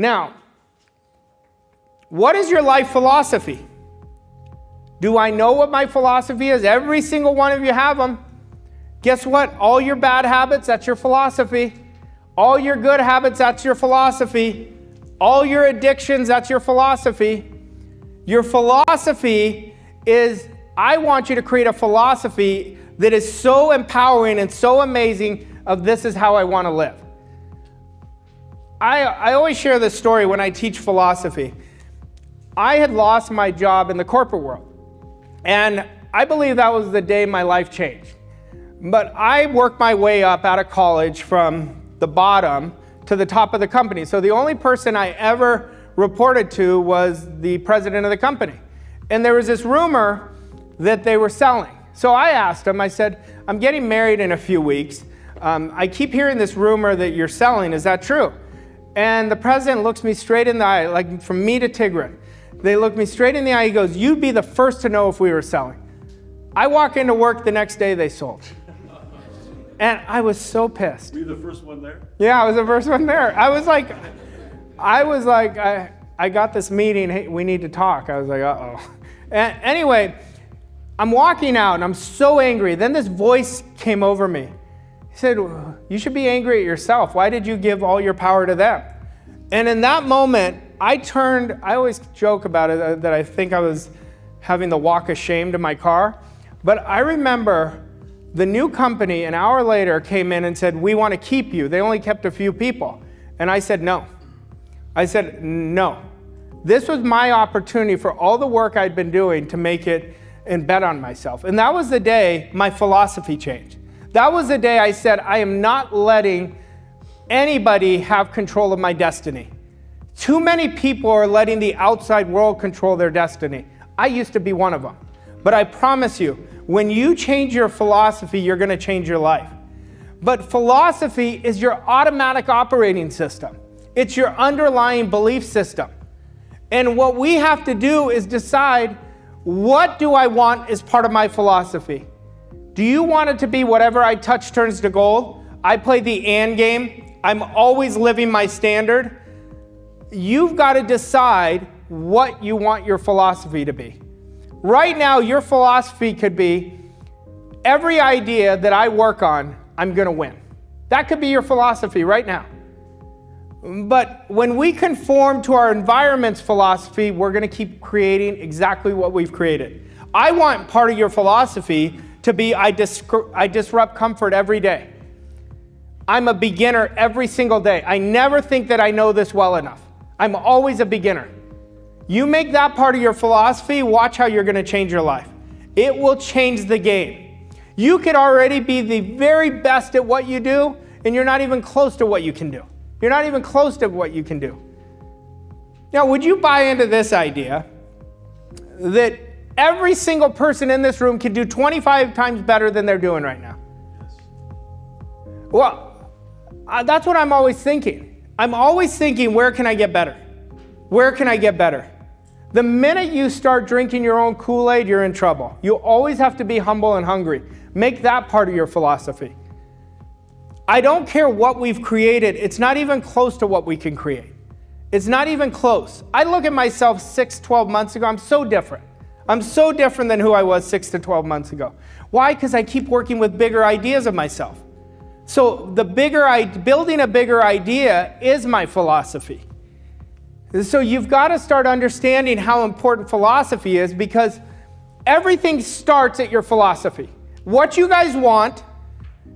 Now, what is your life philosophy? Do I know what my philosophy is? Every single one of you have them. Guess what? All your bad habits, that's your philosophy. All your good habits, that's your philosophy. All your addictions, that's your philosophy. Your philosophy is, I want you to create a philosophy that is so empowering and so amazing of this is how I want to live. I always share this story when I teach philosophy. I had lost my job in the corporate world. And I believe that was the day my life changed. But I worked my way up out of college from the bottom to the top of the company. So the only person I ever reported to was the president of the company. And there was this rumor that they were selling. So I asked him, I said, I'm getting married in a few weeks. I keep hearing this rumor that you're selling. Is that true? And the president looks me straight in the eye, like from me to Tigran. They look me straight in the eye. He goes, you'd be the first to know if we were selling. I walk into work the next day, they sold. And I was so pissed. Were you the first one there? Yeah, I was the first one there. I was like, I got this meeting. Hey, we need to talk. I was like, uh-oh. And anyway, I'm walking out and I'm so angry. Then this voice came over me. He said, you should be angry at yourself. Why did you give all your power to them? And in that moment, I always joke about it, that I think I was having the walk of shame to my car. But I remember the new company an hour later came in and said, we want to keep you. They only kept a few people. And I said, no. I said, no. This was my opportunity for all the work I'd been doing to make it and bet on myself. And that was the day my philosophy changed. That was the day I said, I am not letting anybody have control of my destiny. Too many people are letting the outside world control their destiny. I used to be one of them. But I promise you, when you change your philosophy, you're going to change your life. But philosophy is your automatic operating system. It's your underlying belief system. And what we have to do is decide, what do I want as part of my philosophy? Do you want it to be whatever I touch turns to gold? I play the and game. I'm always living my standard. You've got to decide what you want your philosophy to be. Right now, your philosophy could be, every idea that I work on, I'm going to win. That could be your philosophy right now. But when we conform to our environment's philosophy, we're going to keep creating exactly what we've created. I want part of your philosophy to be, I disrupt comfort every day. I'm a beginner every single day. I never think that I know this well enough. I'm always a beginner. You make that part of your philosophy, watch how you're going to change your life. It will change the game. You could already be the very best at what you do, and you're not even close to what you can do. You're not even close to what you can do. Now, would you buy into this idea that every single person in this room can do 25 times better than they're doing right now? Yes. Well, that's what I'm always thinking. I'm always thinking, where can I get better? Where can I get better? The minute you start drinking your own Kool-Aid, you're in trouble. You always have to be humble and hungry. Make that part of your philosophy. I don't care what we've created. It's not even close to what we can create. It's not even close. I look at myself 12 months ago. I'm so different. I'm so different than who I was 6 to 12 months ago. Why? Because I keep working with bigger ideas of myself. So building a bigger idea is my philosophy. So you've got to start understanding how important philosophy is, because everything starts at your philosophy. What you guys want,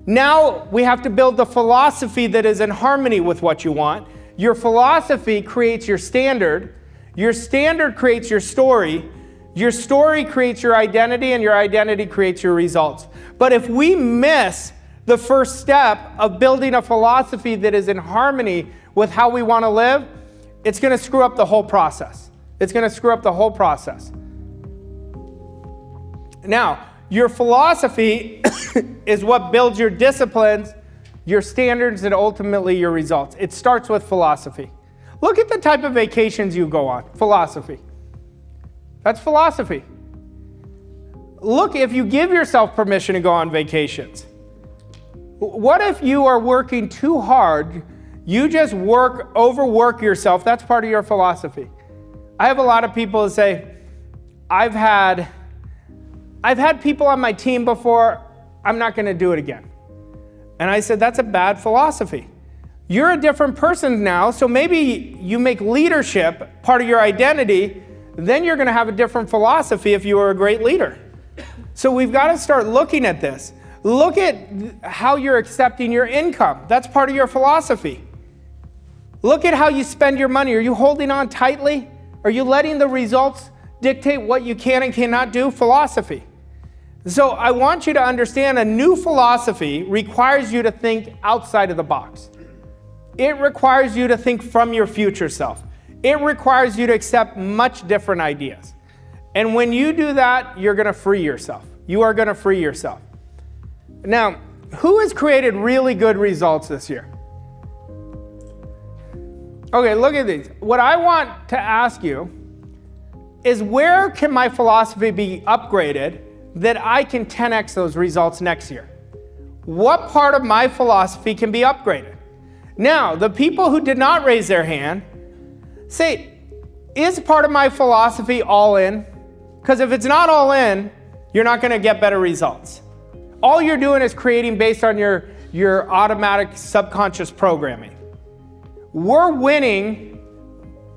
now we have to build the philosophy that is in harmony with what you want. Your philosophy creates your standard creates your story creates your identity, and your identity creates your results. But if we miss the first step of building a philosophy that is in harmony with how we want to live, it's going to screw up the whole process. It's going to screw up the whole process. Now, your philosophy is what builds your disciplines, your standards, and ultimately your results. It starts with philosophy. Look at the type of vacations you go on. Philosophy. That's philosophy. Look, if you give yourself permission to go on vacations. What if you are working too hard? You just overwork yourself. That's part of your philosophy. I have a lot of people who say, I've had people on my team before, I'm not going to do it again. And I said, that's a bad philosophy. You're a different person now, so maybe you make leadership part of your identity, then you're going to have a different philosophy if you are a great leader. So we've got to start looking at this. Look at how you're accepting your income. That's part of your philosophy. Look at how you spend your money. Are you holding on tightly? Are you letting the results dictate what you can and cannot do? Philosophy. So I want you to understand a new philosophy requires you to think outside of the box. It requires you to think from your future self. It requires you to accept much different ideas. And when you do that, you're going to free yourself. You are going to free yourself. Now, who has created really good results this year? Okay, look at these. What I want to ask you is, where can my philosophy be upgraded that I can 10x those results next year? What part of my philosophy can be upgraded? Now, the people who did not raise their hand, say, is part of my philosophy all in? Because if it's not all in, you're not going to get better results. All you're doing is creating based on your automatic subconscious programming. We're winning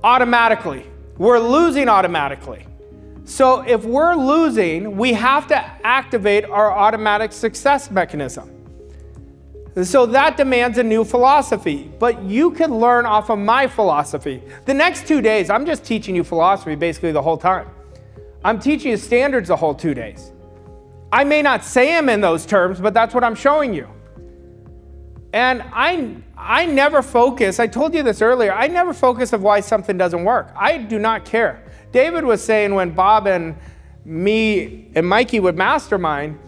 automatically. We're losing automatically. So if we're losing, we have to activate our automatic success mechanism. So that demands a new philosophy, but you can learn off of my philosophy. The next 2 days, I'm just teaching you philosophy basically the whole time. I'm teaching you standards the whole 2 days. I may not say them in those terms, but that's what I'm showing you. And I never focus, I told you this earlier, I never focus of why something doesn't work. I do not care. David was saying when Bob and me and Mikey would mastermind,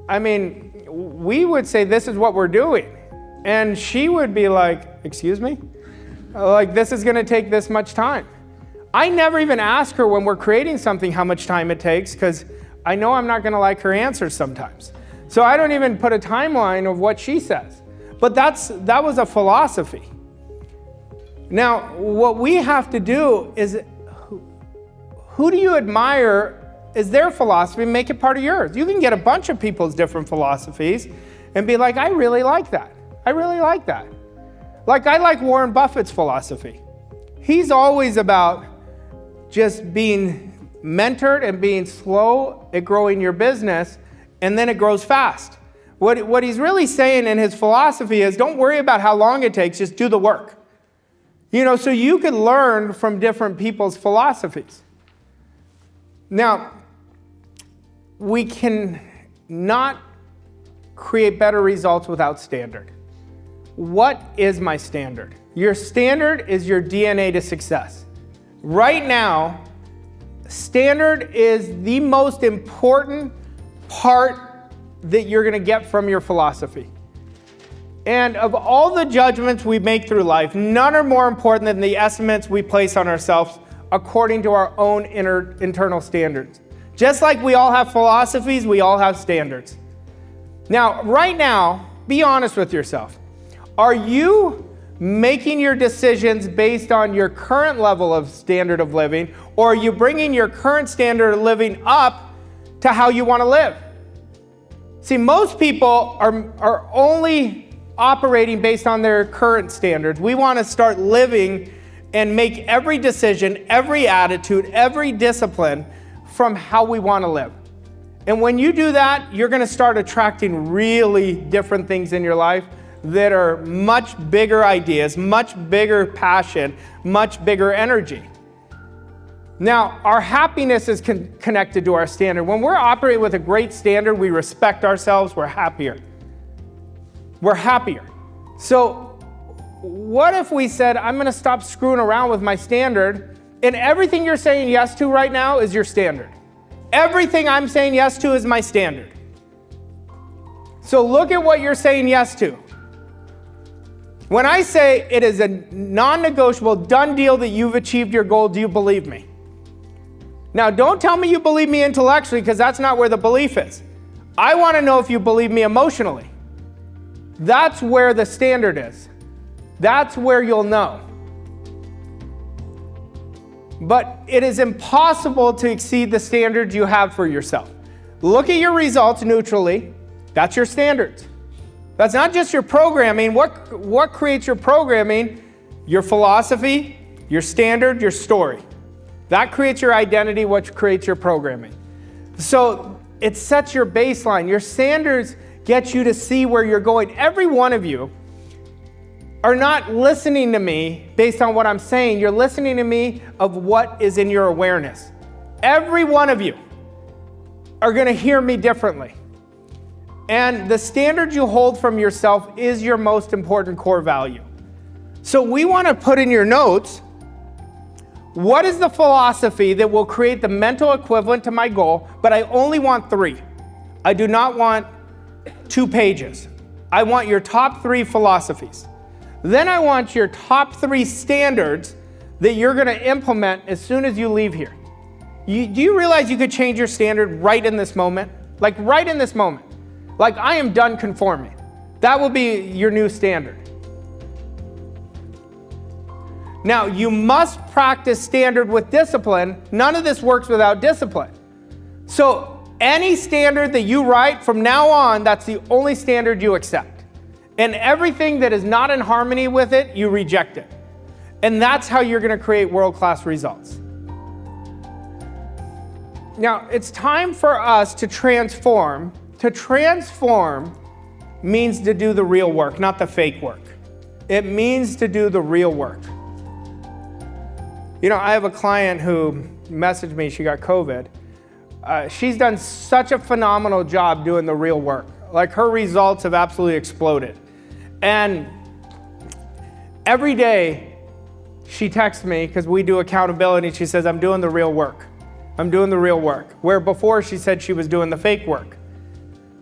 I mean, we would say, this is what we're doing. And she would be like, excuse me? Like, this is going to take this much time. I never even ask her when we're creating something how much time it takes, because I know I'm not going to like her answers sometimes. So I don't even put a timeline of what she says. But that was a philosophy. Now, what we have to do is, who do you admire is their philosophy, make it part of yours. You can get a bunch of people's different philosophies and be like, I really like that. I really like that. Like, I like Warren Buffett's philosophy. He's always about just being mentored and being slow at growing your business, and then it grows fast. What he's really saying in his philosophy is, don't worry about how long it takes, just do the work. So you can learn from different people's philosophies. Now, we can not create better results without standard. What is my standard? Your standard is your DNA to success. Right now, standard is the most important part that you're going to get from your philosophy. And of all the judgments we make through life, none are more important than the estimates we place on ourselves according to our own internal standards. Just like we all have philosophies, we all have standards. Now, right now, be honest with yourself. Are you making your decisions based on your current level of standard of living, or are you bringing your current standard of living up to how you want to live? See, most people are only operating based on their current standards. We want to start living and make every decision, every attitude, every discipline from how we want to live. And when you do that, you're going to start attracting really different things in your life that are much bigger ideas, much bigger passion, much bigger energy. Now, our happiness is connected to our standard. When we're operating with a great standard, we respect ourselves, we're happier. We're happier. So what if we said, I'm going to stop screwing around with my standard, and everything you're saying yes to right now is your standard. Everything I'm saying yes to is my standard. So look at what you're saying yes to. When I say it is a non-negotiable, done deal that you've achieved your goal, do you believe me? Now, don't tell me you believe me intellectually, because that's not where the belief is. I want to know if you believe me emotionally. That's where the standard is. That's where you'll know. But it is impossible to exceed the standards you have for yourself. Look at your results neutrally. That's your standards. That's not just your programming. What creates your programming? Your philosophy, your standard, your story. That creates your identity, which creates your programming. So it sets your baseline. Your standards get you to see where you're going. Every one of you are not listening to me based on what I'm saying. You're listening to me of what is in your awareness. Every one of you are going to hear me differently. And the standard you hold from yourself is your most important core value. So we want to put in your notes, what is the philosophy that will create the mental equivalent to my goal, but I only want 3. I do not want 2 pages. I want your top 3 philosophies. Then I want your top 3 standards that you're going to implement as soon as you leave here. Do you realize you could change your standard right in this moment? Like right in this moment. Like, I am done conforming. That will be your new standard. Now, you must practice standard with discipline. None of this works without discipline. So any standard that you write from now on, that's the only standard you accept. And everything that is not in harmony with it, you reject it. And that's how you're going to create world-class results. Now, it's time for us to transform. To transform means to do the real work, not the fake work. It means to do the real work. You know, I have a client who messaged me, she got COVID. She's done such a phenomenal job doing the real work. Like, her results have absolutely exploded. And every day she texts me, because we do accountability, she says, I'm doing the real work. I'm doing the real work. Where before she said she was doing the fake work.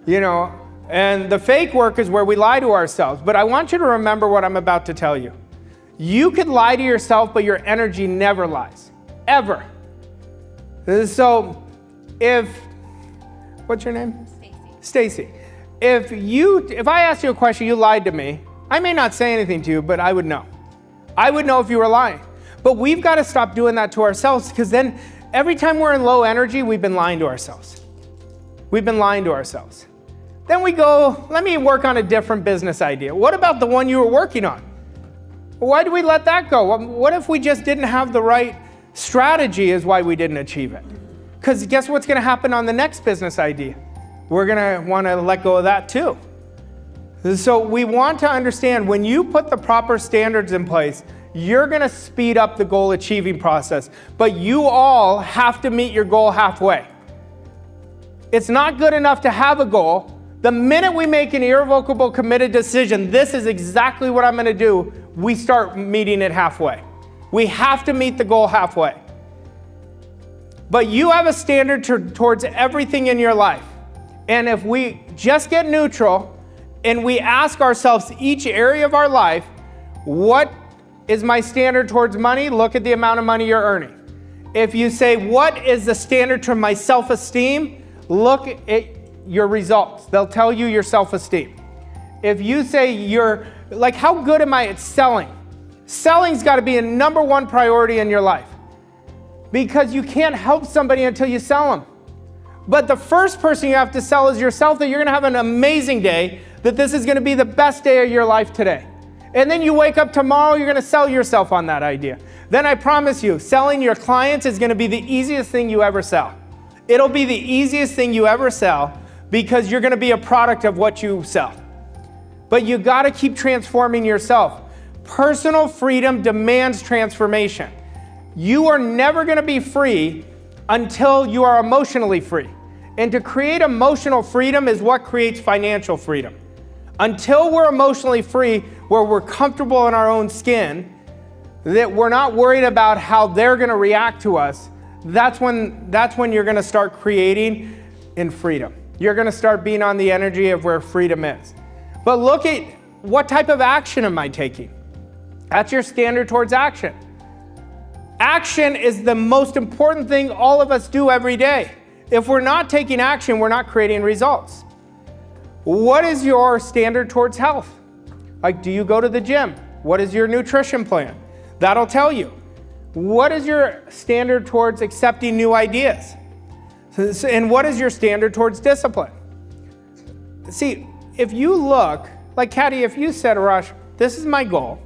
You know, and the fake work is where we lie to ourselves. But I want you to remember what I'm about to tell you. You could lie to yourself, but your energy never lies. Ever. So what's your name? Stacy. If I asked you a question, you lied to me, I may not say anything to you, but I would know. I would know if you were lying. But we've got to stop doing that to ourselves, because then every time we're in low energy, we've been lying to ourselves. We've been lying to ourselves. Then we go, let me work on a different business idea. What about the one you were working on? Why do we let that go? What if we just didn't have the right strategy is why we didn't achieve it? Because guess what's going to happen on the next business idea? We're going to want to let go of that too. So we want to understand, when you put the proper standards in place, you're going to speed up the goal achieving process. But you all have to meet your goal halfway. It's not good enough to have a goal. The minute we make an irrevocable, committed decision, this is exactly what I'm going to do, we start meeting it halfway. We have to meet the goal halfway. But you have a standard towards everything in your life. And if we just get neutral and we ask ourselves each area of our life, what is my standard towards money? Look at the amount of money you're earning. If you say, what is the standard to my self-esteem? Look at your results. They'll tell you your self-esteem. If you say how good am I at selling? Selling's got to be a number 1 priority in your life, because you can't help somebody until you sell them. But the first person you have to sell is yourself, that you're going to have an amazing day, that this is going to be the best day of your life today. And then you wake up tomorrow, you're going to sell yourself on that idea. Then I promise you, selling your clients is going to be the easiest thing you ever sell. It'll be the easiest thing you ever sell, because you're going to be a product of what you sell. But you got to keep transforming yourself. Personal freedom demands transformation. You are never going to be free until you are emotionally free. And to create emotional freedom is what creates financial freedom. Until we're emotionally free, where we're comfortable in our own skin, that we're not worried about how they're going to react to us, that's when you're going to start creating in freedom. You're going to start being on the energy of where freedom is. But look at what type of action am I taking? That's your standard towards action. Action is the most important thing all of us do every day. If we're not taking action, we're not creating results. What is your standard towards health? Like, do you go to the gym? What is your nutrition plan? That'll tell you. What is your standard towards accepting new ideas? And what is your standard towards discipline? See, if you look, like Caddy, if you said, Arash, this is my goal,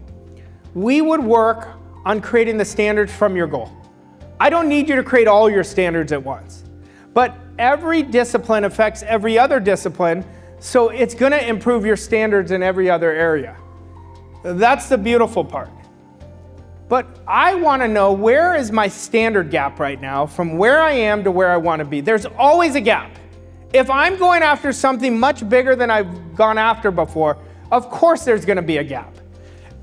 we would work on creating the standards from your goal. I don't need you to create all your standards at once. But every discipline affects every other discipline, so it's going to improve your standards in every other area. That's the beautiful part. But I want to know, where is my standard gap right now from where I am to where I want to be? There's always a gap. If I'm going after something much bigger than I've gone after before, of course there's going to be a gap.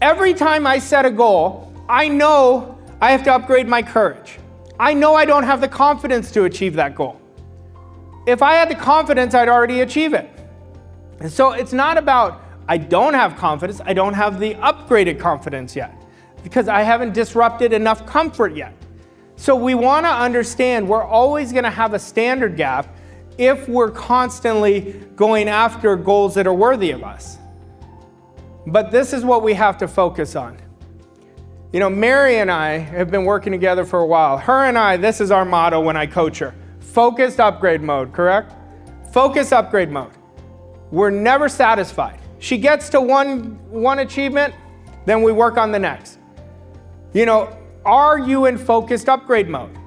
Every time I set a goal, I know I have to upgrade my courage. I know I don't have the confidence to achieve that goal. If I had the confidence, I'd already achieve it. And so it's not about I don't have confidence, I don't have the upgraded confidence yet, because I haven't disrupted enough comfort yet. So we want to understand we're always going to have a standard gap if we're constantly going after goals that are worthy of us. But this is what we have to focus on. You know, Mary and I have been working together for a while. Her and I, this is our motto when I coach her. Focused upgrade mode, correct? Focused upgrade mode. We're never satisfied. She gets to one achievement, then we work on the next. You know, are you in focused upgrade mode?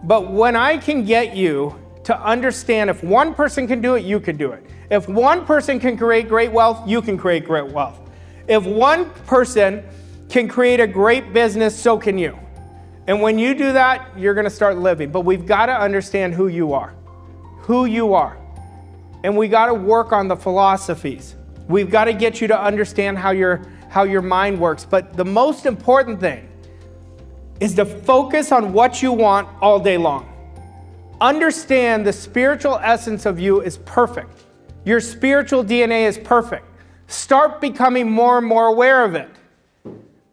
But when I can get you to understand if one person can do it, you can do it. If one person can create great wealth, you can create great wealth. If one person can create a great business, so can you. And when you do that, you're going to start living. But we've got to understand who you are. Who you are. And we got to work on the philosophies. We've got to get you to understand how your mind works. But the most important thing is to focus on what you want all day long. Understand the spiritual essence of you is perfect. Your spiritual DNA is perfect. Start becoming more and more aware of it.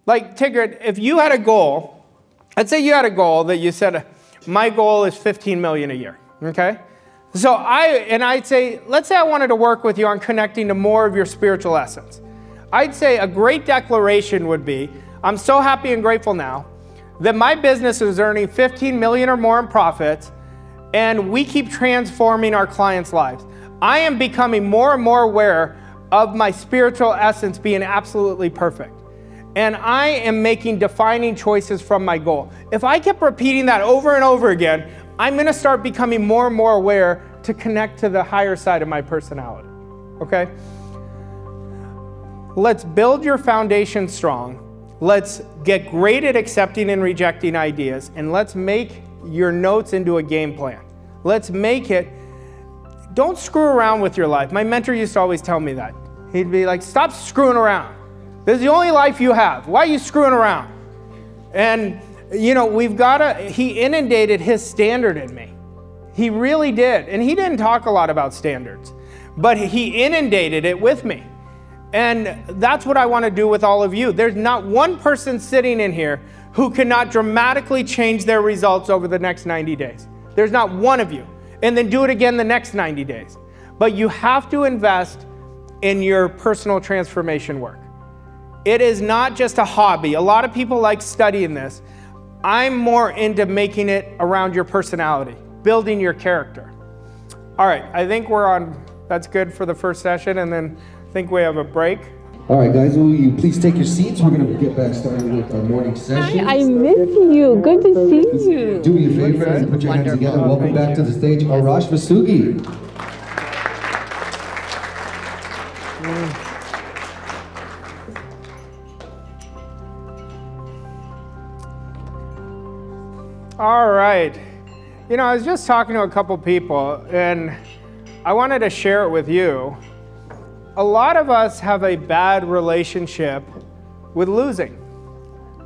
Like, Tigger, if you had a goal, let's say you had a goal that you said, my goal is 15 million a year, okay? So I'd say, let's say I wanted to work with you on connecting to more of your spiritual essence. I'd say a great declaration would be, I'm so happy and grateful now that my business is earning 15 million or more in profits, and we keep transforming our clients' lives. I am becoming more and more aware of my spiritual essence being absolutely perfect. And I am making defining choices from my goal. If I kept repeating that over and over again, I'm going to start becoming more and more aware to connect to the higher side of my personality. Okay? Let's build your foundation strong. Let's get great at accepting and rejecting ideas, and let's make your notes into a game plan. Let's make it. Don't screw around with your life. My mentor used to always tell me that. He'd be like, stop screwing around. This is the only life you have. Why are you screwing around? And, you know, he inundated his standard in me. He really did. And he didn't talk a lot about standards, but he inundated it with me. And that's what I want to do with all of you. There's not one person sitting in here who cannot dramatically change their results over the next 90 days. There's not one of you. And then do it again the next 90 days. But you have to invest in your personal transformation work. It is not just a hobby. A lot of people like studying this. I'm more into making it around your personality, building your character. All right, I think that's good for the first session, and then I think we have a break. All right, guys, will you please take your seats? We're going to get back started with our morning session. Hi, I miss you. Good to see you. Do me a favor and put your hands together. Welcome back to the stage, Arash Vasugi. All right. You know, I was just talking to a couple people, and I wanted to share it with you. A lot of us have a bad relationship with losing.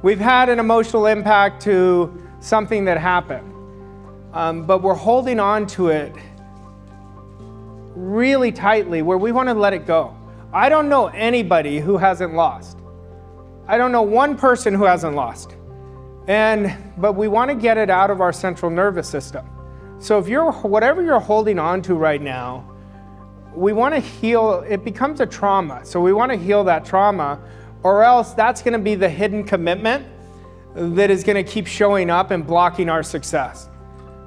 We've had an emotional impact to something that happened, but we're holding on to it really tightly where we want to let it go. I don't know anybody who hasn't lost. I don't know one person who hasn't lost. But we want to get it out of our central nervous system. So if whatever you're holding on to right now, we want to heal. It becomes a trauma. So we want to heal that trauma, or else that's going to be the hidden commitment that is going to keep showing up and blocking our success.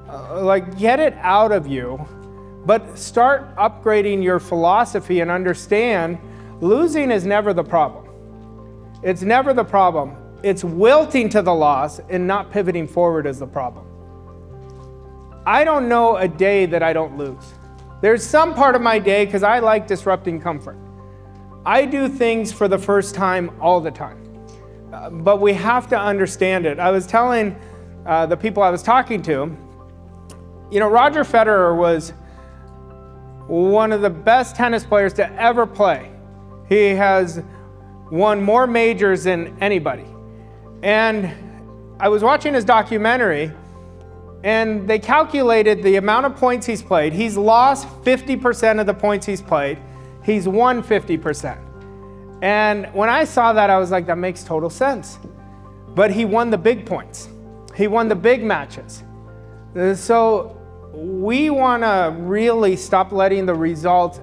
Like, get it out of you, but start upgrading your philosophy and understand losing is never the problem. It's never the problem. It's wilting to the loss and not pivoting forward is the problem. I don't know a day that I don't lose. There's some part of my day, because I like disrupting comfort. I do things for the first time all the time. But we have to understand it. I was telling the people I was talking to, Roger Federer was one of the best tennis players to ever play. He has won more majors than anybody. And I was watching his documentary, and they calculated the amount of points he's played. He's lost 50% of the points he's played. He's won 50%. And when I saw that, I was like, that makes total sense. But he won the big points. He won the big matches. So we want to really stop letting the results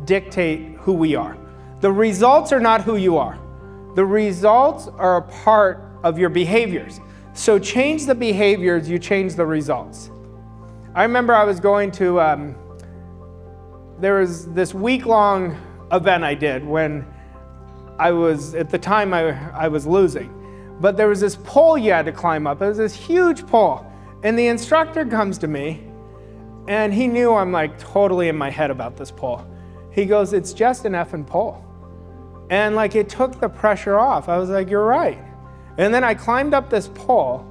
dictate who we are. The results are not who you are. The results are a part of your behaviors. So change the behaviors, you change the results. I remember I was going to, there was this week-long event I did when I was, at the time I was losing. But there was this pole you had to climb up. It was this huge pole. And the instructor comes to me, and he knew I'm like totally in my head about this pole. He goes, it's just an effing pole. And like it took the pressure off. I was like, you're right. And then I climbed up this pole,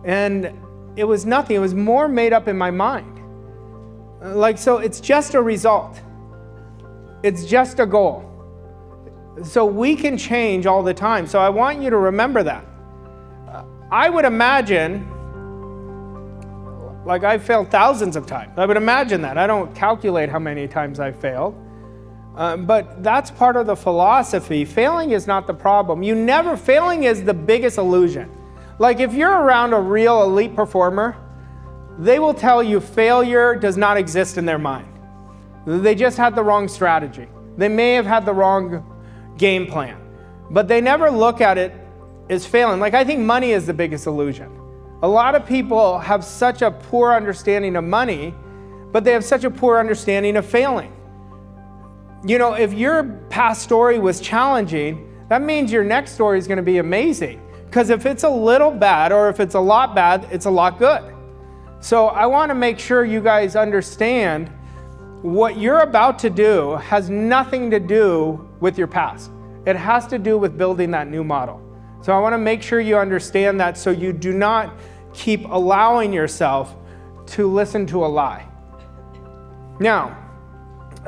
and it was nothing. It was more made up in my mind. So it's just a result. It's just a goal. So we can change all the time. So I want you to remember that. I would imagine, like I've failed thousands of times. I would imagine that. I don't calculate how many times I've failed. But that's part of the philosophy. Failing is not the problem. Failing is the biggest illusion. Like if you're around a real elite performer, they will tell you failure does not exist in their mind. They just had the wrong strategy. They may have had the wrong game plan, but they never look at it as failing. Like I think money is the biggest illusion. A lot of people have such a poor understanding of money, but they have such a poor understanding of failing. If your past story was challenging, that means your next story is going to be amazing. Because if it's a little bad or if it's a lot bad, it's a lot good. So I want to make sure you guys understand what you're about to do has nothing to do with your past. It has to do with building that new model. So I want to make sure you understand that so you do not keep allowing yourself to listen to a lie. Now,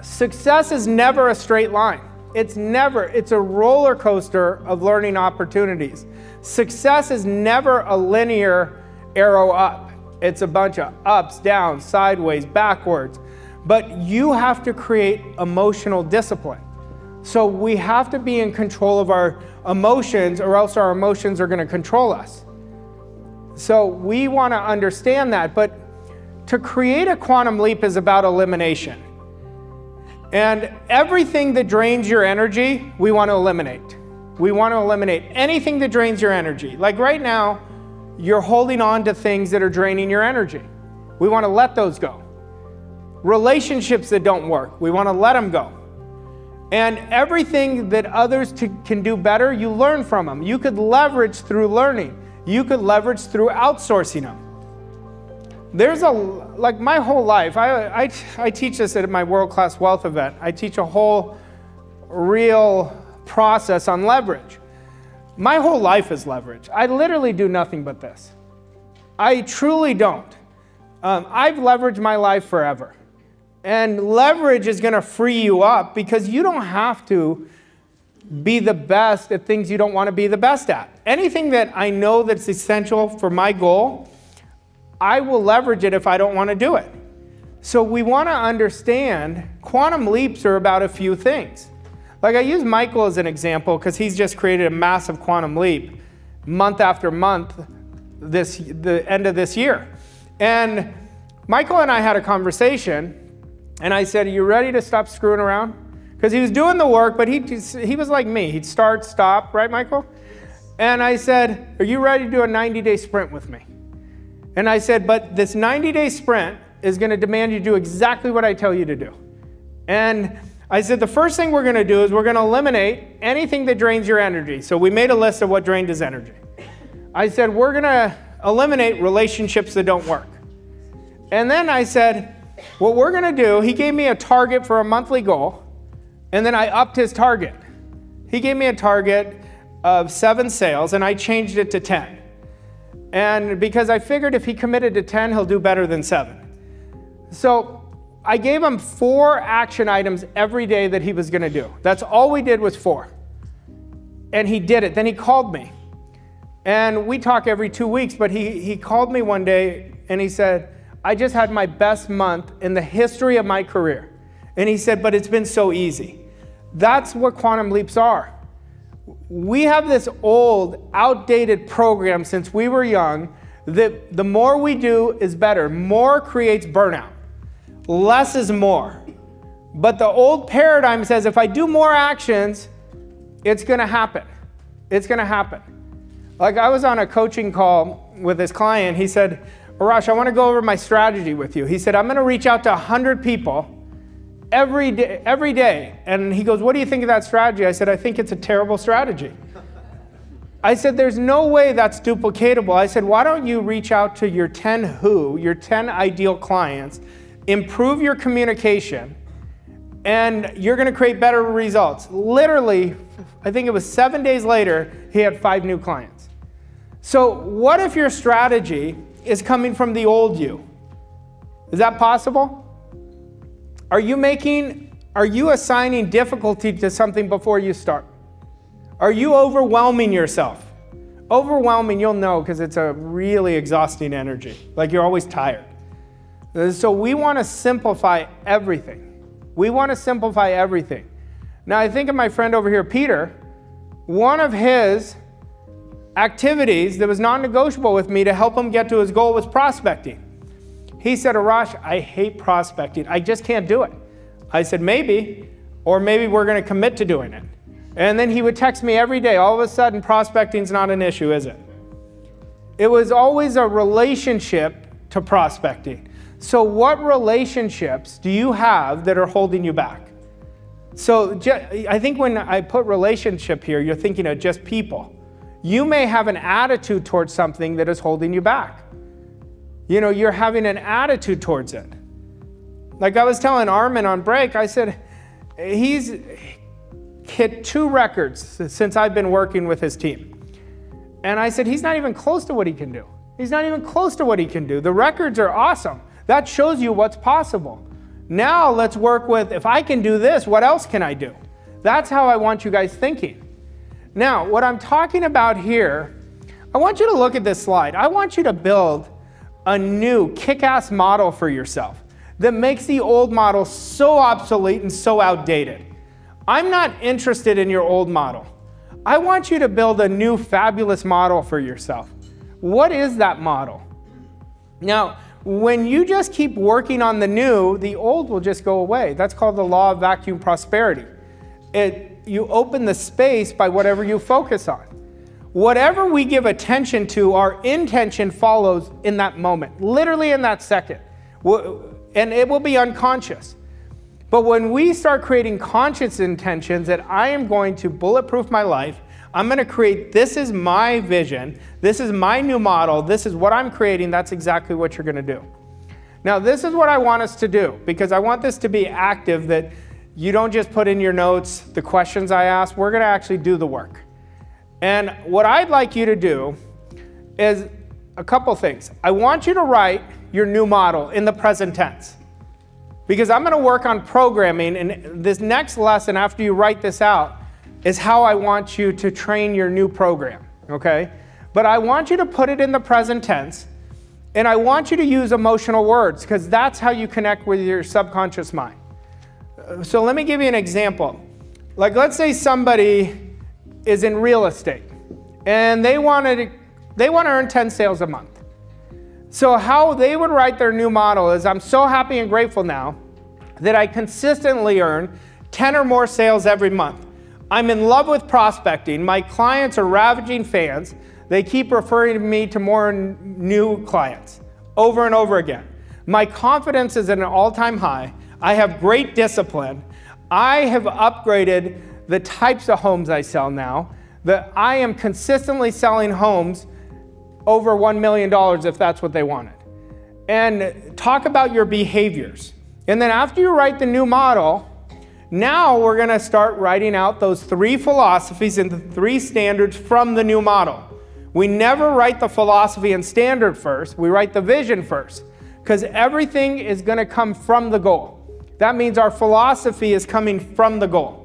success is never a straight line. It's a roller coaster of learning opportunities. Success is never a linear arrow up. It's a bunch of ups, downs, sideways, backwards. But you have to create emotional discipline. So we have to be in control of our emotions, or else our emotions are going to control us. So we want to understand that. But to create a quantum leap is about elimination. And everything that drains your energy, we want to eliminate. We want to eliminate anything that drains your energy. Like right now, you're holding on to things that are draining your energy. We want to let those go. Relationships that don't work, we want to let them go. And everything that others can do better, you learn from them. You could leverage through learning. You could leverage through outsourcing them. There's my whole life, I teach this at my World-Class Wealth event. I teach a whole real process on leverage. My whole life is leverage. I literally do nothing but this. I truly don't. I've leveraged my life forever. And leverage is going to free you up because you don't have to be the best at things you don't want to be the best at. Anything that I know that's essential for my goal, I will leverage it if I don't want to do it. So we want to understand quantum leaps are about a few things. Like I use Michael as an example because he's just created a massive quantum leap month after month the end of this year. And Michael and I had a conversation, and I said, are you ready to stop screwing around? Because he was doing the work, but he was like me. He'd start, stop, right, Michael? And I said, are you ready to do a 90-day sprint with me? And I said, but this 90-day sprint is going to demand you do exactly what I tell you to do. And I said, the first thing we're going to do is we're going to eliminate anything that drains your energy. So we made a list of what drained his energy. I said, we're going to eliminate relationships that don't work. And then I said, what we're going to do, he gave me a target for a monthly goal, and then I upped his target. He gave me a target of 7 sales, and I changed it to 10. And because I figured if he committed to 10, he'll do better than 7. So I gave him 4 action items every day that he was going to do. That's all we did was 4. And he did it. Then he called me. And we talk every 2 weeks, but he called me one day and he said, I just had my best month in the history of my career. And he said, but it's been so easy. That's what quantum leaps are. We have this old, outdated program since we were young that the more we do is better. More creates burnout. Less is more. But the old paradigm says if I do more actions, it's going to happen. It's going to happen. Like I was on a coaching call with this client. He said, Arash, I want to go over my strategy with you. He said, I'm going to reach out to 100 people every day. And he goes, what do you think of that strategy? I said, I think it's a terrible strategy. I said, there's no way that's duplicatable. I said, why don't you reach out to your 10 your 10 ideal clients, improve your communication, and you're going to create better results. Literally, I think it was 7 days later, he had 5 new clients. So what if your strategy is coming from the old you? Is that possible? Are you assigning difficulty to something before you start? Are you overwhelming yourself? Overwhelming, you'll know, because it's a really exhausting energy. Like you're always tired. So we want to simplify everything. We want to simplify everything. Now I think of my friend over here, Peter. One of his activities that was non-negotiable with me to help him get to his goal was prospecting. He said, Arash, I hate prospecting. I just can't do it. I said, maybe, or maybe we're going to commit to doing it. And then he would text me every day. All of a sudden, prospecting's not an issue, is it? It was always a relationship to prospecting. So what relationships do you have that are holding you back? So I think when I put relationship here, you're thinking of just people. You may have an attitude towards something that is holding you back. You know, you're having an attitude towards it. Like I was telling Armin on break, I said, he's hit 2 records since I've been working with his team. And I said, he's not even close to what he can do. He's not even close to what he can do. The records are awesome. That shows you what's possible. Now let's work with, if I can do this, what else can I do? That's how I want you guys thinking. Now, what I'm talking about here, I want you to look at this slide. I want you to build a new kick-ass model for yourself that makes the old model so obsolete and so outdated. I'm not interested in your old model. I want you to build a new fabulous model for yourself. What is that model? Now, when you just keep working on the new, the old will just go away. That's called the law of vacuum prosperity. You open the space by whatever you focus on. Whatever we give attention to, our intention follows in that moment, literally in that second. And it will be unconscious. But when we start creating conscious intentions that I am going to bulletproof my life, I'm going to create, this is my vision, this is my new model, this is what I'm creating, that's exactly what you're going to do. Now, this is what I want us to do, because I want this to be active, that you don't just put in your notes the questions I ask, we're going to actually do the work. And what I'd like you to do is a couple things. I want you to write your new model in the present tense, because I'm going to work on programming, and this next lesson after you write this out is how I want you to train your new program, okay? But I want you to put it in the present tense, and I want you to use emotional words, because that's how you connect with your subconscious mind. So let me give you an example. Like, let's say somebody is in real estate and they want to earn 10 sales a month. So how they would write their new model is, I'm so happy and grateful now that I consistently earn 10 or more sales every month. I'm in love with prospecting. My clients are ravaging fans. They keep referring me to more new clients over and over again. My confidence is at an all-time high. I have great discipline. I have upgraded the types of homes I sell now. That I am consistently selling homes over $1 million if that's what they wanted. And talk about your behaviors. And then after you write the new model, now we're gonna start writing out those 3 philosophies and the 3 standards from the new model. We never write the philosophy and standard first, we write the vision first, because everything is gonna come from the goal. That means our philosophy is coming from the goal.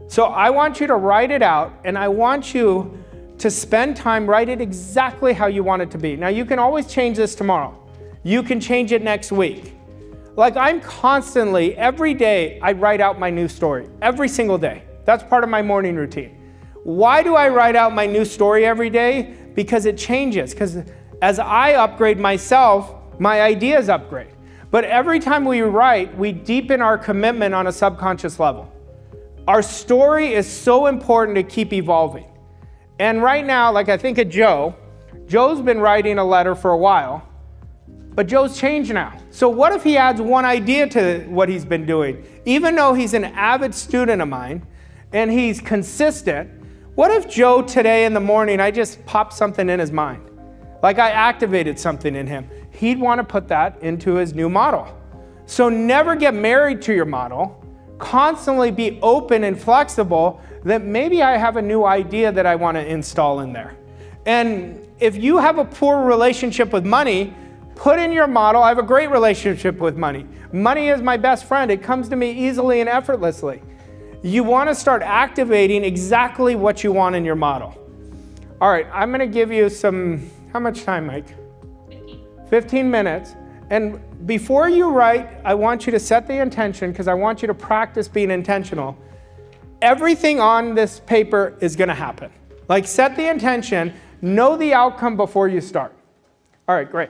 So I want you to write it out, and I want you to spend time, write it exactly how you want it to be. Now you can always change this tomorrow. You can change it next week. Like I'm constantly, every day, I write out my new story, every single day. That's part of my morning routine. Why do I write out my new story every day? Because it changes, because as I upgrade myself, my ideas upgrade. But every time we write, we deepen our commitment on a subconscious level. Our story is so important to keep evolving. And right now, like I think of Joe, Joe's been writing a letter for a while, but Joe's changed now. So what if he adds one idea to what he's been doing? Even though he's an avid student of mine and he's consistent, what if Joe today in the morning, I just popped something in his mind? Like I activated something in him. He'd want to put that into his new model. So never get married to your model. Constantly be open and flexible that maybe I have a new idea that I want to install in there. And if you have a poor relationship with money, put in your model, I have a great relationship with money. Money is my best friend. It comes to me easily and effortlessly. You want to start activating exactly what you want in your model. All right, I'm going to give you some, how much time, Mike? 15 minutes. And before you write, I want you to set the intention because I want you to practice being intentional. Everything on this paper is going to happen. Like set the intention, know the outcome before you start. All right, great.